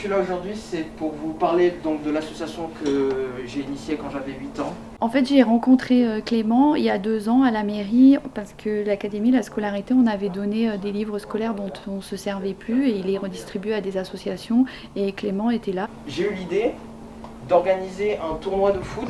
suis là aujourd'hui, c'est pour vous parler donc de l'association que j'ai initiée quand j'avais 8 ans. En fait, j'ai rencontré Clément il y a 2 ans à la mairie parce que l'académie, la scolarité, on avait donné des livres scolaires dont on ne se servait plus et il les redistribuait à des associations et Clément était là. J'ai eu l'idée d'organiser un tournoi de foot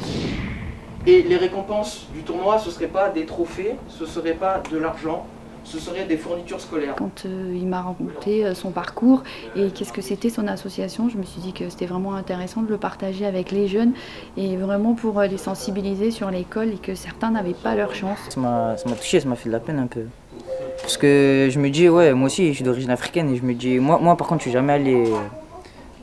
et les récompenses du tournoi, ce ne seraient pas des trophées, ce ne serait pas de l'argent, ce seraient des fournitures scolaires. Quand il m'a raconté son parcours et qu'est-ce que c'était son association, je me suis dit que c'était vraiment intéressant de le partager avec les jeunes et vraiment pour les sensibiliser sur l'école et que certains n'avaient pas leur chance. Ça m'a touché, ça m'a fait de la peine un peu. Parce que je me dis, ouais, moi aussi je suis d'origine africaine et je me dis, moi par contre je suis jamais allé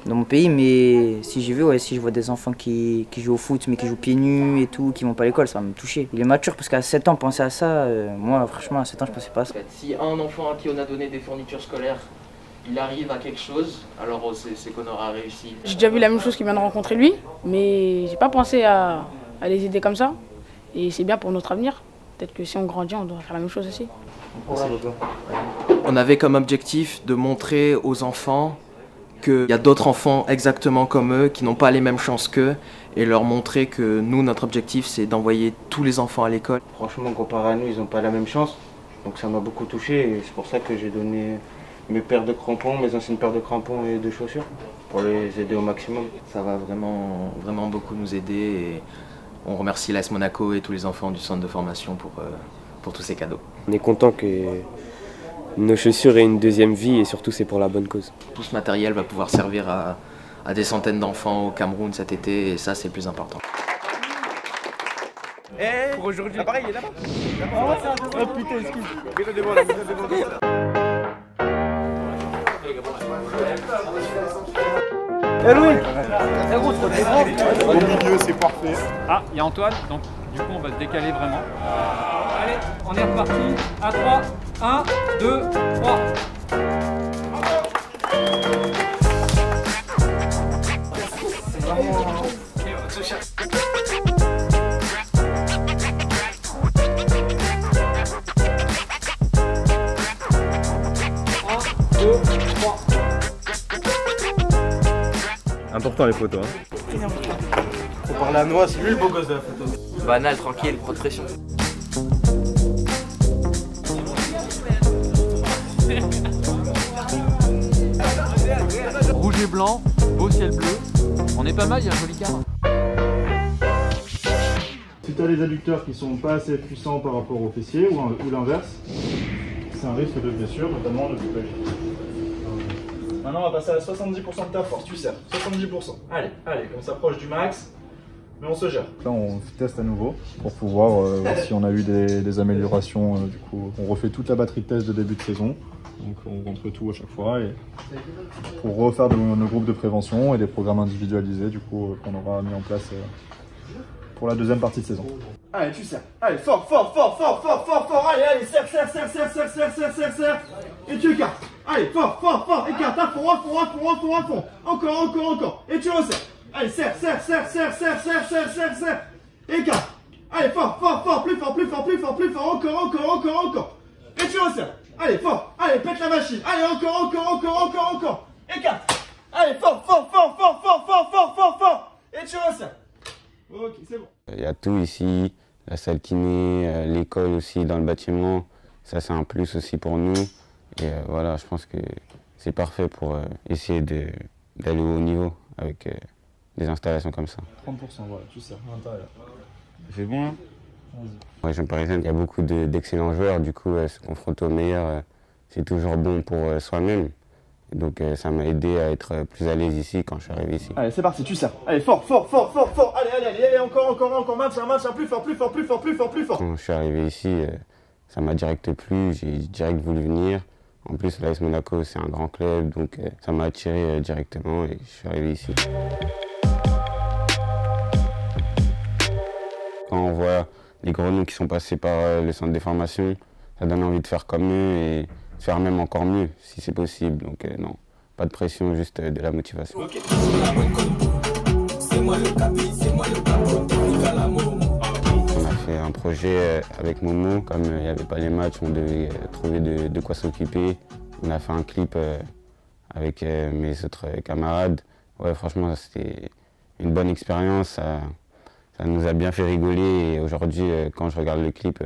dans mon pays, mais si j'y vais, ouais, si je vois des enfants qui jouent au foot mais qui jouent pieds nus et tout, qui vont pas à l'école, ça va me toucher. Il est mature parce qu'à 7 ans, penser à ça, moi franchement à 7 ans je pensais pas à ça. Si un enfant à qui on a donné des fournitures scolaires, il arrive à quelque chose, alors c'est qu'on aura réussi. J'ai déjà vu la même chose qu'il vient de rencontrer lui, mais j'ai pas pensé à les aider comme ça. Et c'est bien pour notre avenir. Peut-être que si on grandit, on doit faire la même chose aussi. On avait comme objectif de montrer aux enfants qu'il y a d'autres enfants exactement comme eux, qui n'ont pas les mêmes chances qu'eux, et leur montrer que nous, notre objectif, c'est d'envoyer tous les enfants à l'école. Franchement, comparé à nous, ils n'ont pas la même chance, donc ça m'a beaucoup touché, et c'est pour ça que j'ai donné mes paires de crampons, mes anciennes paires de crampons et de chaussures, pour les aider au maximum. Ça va vraiment beaucoup nous aider, et on remercie l'AS Monaco et tous les enfants du centre de formation pour tous ces cadeaux. On est content que nos chaussures aient une deuxième vie et surtout c'est pour la bonne cause. Tout ce matériel va pouvoir servir à des centaines d'enfants au Cameroun cet été et ça c'est le plus important. Et pour aujourd'hui, l'appareil est là-bas. Oh putain, excuse. Eh Louis, au milieu, c'est parfait. Ah, il y a Antoine, donc du coup on va se décaler vraiment. Allez, on est reparti. À 3, 1, 2, 3. C'est vraiment... 1, 2, 3. Important les photos. Faut parler à Noah, c'est lui le beau gosse de la photo. Banal, tranquille, pas de pression. Rouge et blanc, beau ciel bleu. On est pas mal, il y a un joli cadre. Si tu as les adducteurs qui sont pas assez puissants par rapport aux fessiers ou l'inverse, c'est un risque de blessure, notamment de coupage. Maintenant, on va passer à 70% de ta force. Tu serres, 70%. Allez, on s'approche du max, mais on se gère. Là, on teste à nouveau pour pouvoir voir si on a eu des améliorations. Du coup, on refait toute la batterie de test de début de saison. Donc, on rentre tout à chaque fois et pour refaire nos groupes de prévention et des programmes individualisés, du coup, qu'on aura mis en place pour la deuxième partie de saison. Allez, tu serres. Allez, fort. Allez, serre. Et tu écartes. Allez, fort. Écarte, à fond. Encore. Et tu resserres. Allez, serre. Écarte. Allez, fort. Plus fort. Encore. Et tu resserres. Allez, fort. Allez, pète la machine. Allez, encore. Écarte. Allez, fort. Et tu resserres. Ok, c'est bon. Il y a tout ici, la salle kiné, l'école aussi dans le bâtiment. Ça, c'est un plus aussi pour nous. Et voilà, je pense que c'est parfait pour essayer d'aller au haut niveau avec des installations comme ça. 30%, voilà, tu sers à l'intérieur. C'est bon, hein? En région parisienne, il y a beaucoup d'excellents joueurs. Du coup, se confronter aux meilleurs, c'est toujours bon pour soi-même. Donc ça m'a aidé à être plus à l'aise ici quand je suis arrivé ici. Allez, c'est parti, tu serres. Allez, fort. Allez, encore, maintien, plus fort. Quand je suis arrivé ici, ça m'a direct plu, j'ai direct voulu venir. En plus, l'AS Monaco, c'est un grand club, donc ça m'a attiré directement et je suis arrivé ici. Quand on voit les gros noms qui sont passés par le centre des formations, ça donne envie de faire comme eux et faire même encore mieux, si c'est possible. Donc non, pas de pression, juste de la motivation. Okay. On a fait un projet avec Momo, comme il n'y avait pas les matchs, on devait trouver de quoi s'occuper. On a fait un clip avec mes autres camarades. Ouais, franchement, c'était une bonne expérience. Ça nous a bien fait rigoler. Et aujourd'hui, quand je regarde le clip,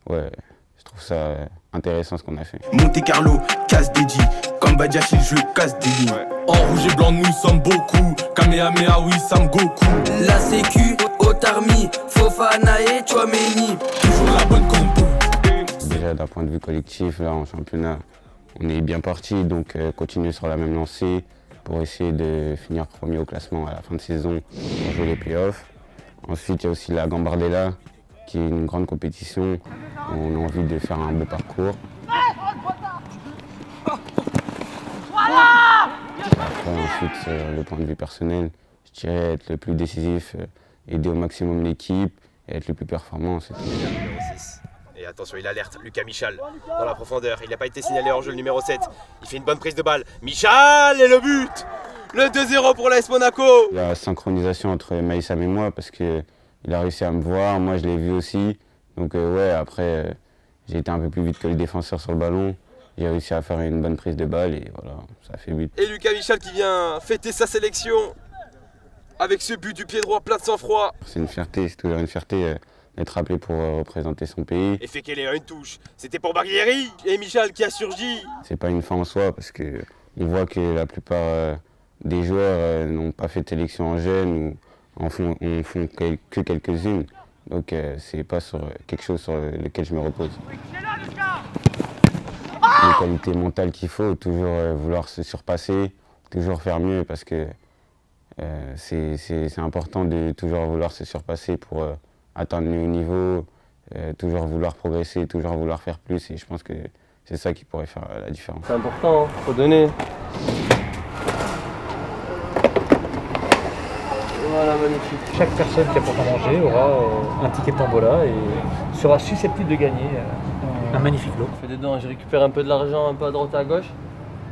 ouais, je trouve ça intéressant ce qu'on a fait. Monte Carlo, casse Dédi. Comme Badiachil, je casse des lignes. En rouge et blanc, nous sommes beaucoup. Kamehameha, oui, Sam Goku. La sécu, Otarmi, Fofana et Chouameni. Toujours la bonne compo. Déjà, d'un point de vue collectif, là, en championnat, on est bien parti. Donc, continuer sur la même lancée pour essayer de finir premier au classement à la fin de saison pour jouer les playoffs. Ensuite, il y a aussi la Gambardella, qui est une grande compétition. On a envie de faire un beau parcours. Après, ensuite, sur le point de vue personnel, je dirais être le plus décisif, aider au maximum l'équipe et être le plus performant. Et attention, il alerte Lucas Michal dans la profondeur. Il n'a pas été signalé hors jeu, le numéro 7. Il fait une bonne prise de balle. Michal et le but! Le 2-0 pour l'AS Monaco. La synchronisation entre Maïssam et moi, parce qu'il a réussi à me voir, moi je l'ai vu aussi. Donc ouais, après, j'ai été un peu plus vite que le défenseur sur le ballon. J'ai réussi à faire une bonne prise de balle et voilà, ça a fait but. Et Lucas Michal qui vient fêter sa sélection avec ce but du pied droit plein de sang-froid. C'est une fierté, c'est toujours une fierté d'être appelé pour représenter son pays. Et Fekele a une touche. C'était pour Barguieri et Michal qui a surgi. C'est pas une fin en soi parce qu'on voit que la plupart des joueurs n'ont pas fait de sélection en jeune ou en font que quelques-unes. Donc c'est pas sur quelque chose sur lequel je me repose. Les qualités mentales qu'il faut, toujours vouloir se surpasser, toujours faire mieux parce que c'est important de toujours vouloir se surpasser pour atteindre le haut niveau, toujours vouloir progresser, toujours vouloir faire plus et je pense que c'est ça qui pourrait faire la différence. C'est important, faut donner. Voilà, magnifique. Chaque personne qui apporte à manger aura un ticket tombola et sera susceptible de gagner un magnifique lot. Je fais des dons, j'ai récupéré un peu de l'argent un peu à droite et à gauche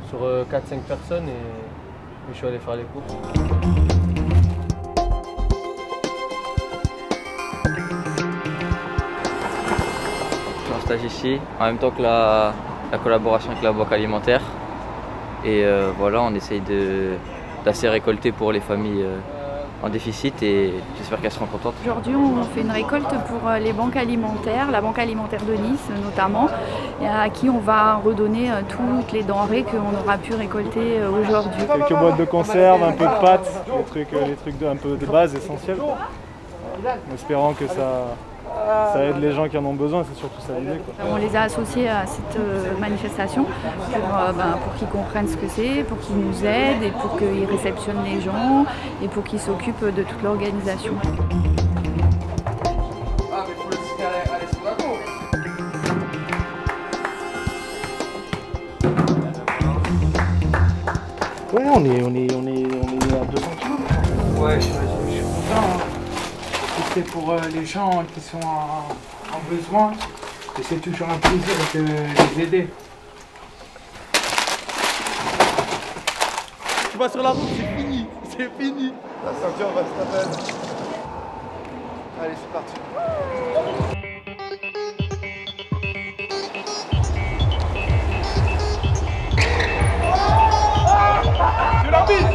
sur 4-5 personnes et je suis allé faire les courses. Je suis en stage ici, en même temps que la collaboration avec la banque alimentaire. Et voilà, on essaye d'assez récolter pour les familles en déficit et j'espère qu'elles seront contentes. Aujourd'hui, on fait une récolte pour les banques alimentaires, la banque alimentaire de Nice notamment, et à qui on va redonner toutes les denrées qu'on aura pu récolter aujourd'hui. Quelques boîtes de conserve, un peu de pâtes, les trucs un peu de base essentiels. En espérant que ça aide les gens qui en ont besoin, c'est surtout ça l'idée. On les a associés à cette manifestation pour qu'ils comprennent ce que c'est, pour qu'ils nous aident et pour qu'ils réceptionnent les gens et pour qu'ils s'occupent de toute l'organisation. Ouais, on est à 200 kg. Ouais, je suis content. Hein. C'est pour les gens qui sont en besoin et c'est toujours un plaisir de les aider. Tu vas sur la route, c'est fini, c'est fini. La ceinture va se taper. Allez, c'est parti. Tu l'arbitre.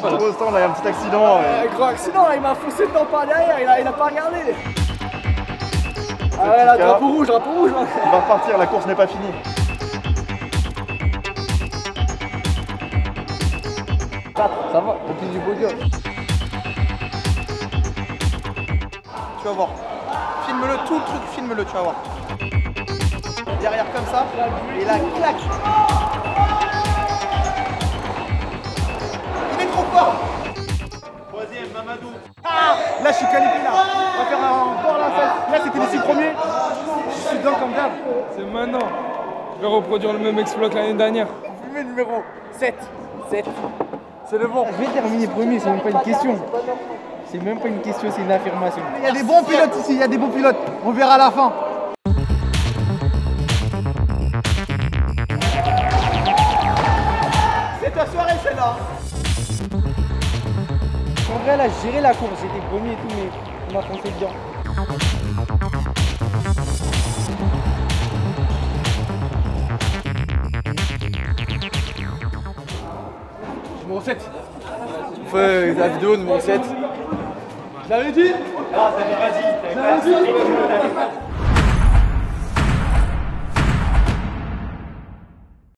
Pour l'instant, là, il y a un petit accident. Gros accident, il m'a foncé dedans par derrière, il a pas regardé. Ah ouais, là, drapeau rouge. Il va repartir, la course n'est pas finie. Ça va, au pied du podium. Tu vas voir. Filme-le, tout le truc, filme-le, tu vas voir. Derrière comme ça, et là, clac. Il est trop fort. Troisième, Mamadou. Ah, là, je suis qualifié, là. On va faire un port là. Là, c'était les 6 premiers. Je suis dedans comme d'hab. C'est maintenant. Je vais reproduire le même exploit que l'année dernière. Filmez le numéro 7. C'est le bon. Je vais terminer premier, c'est même pas une question. C'est même pas une question, c'est une affirmation. Il y a des bons pilotes ici, il y a des bons pilotes. On verra à la fin. C'est ta soirée, celle-là. En vrai, là, j'ai géré la course, j'étais premier et tout, mais on m'a foncé dedans. Numéro 7. On fait la vidéo numéro 7. Je l'avais dit. Non, t'avais pas dit.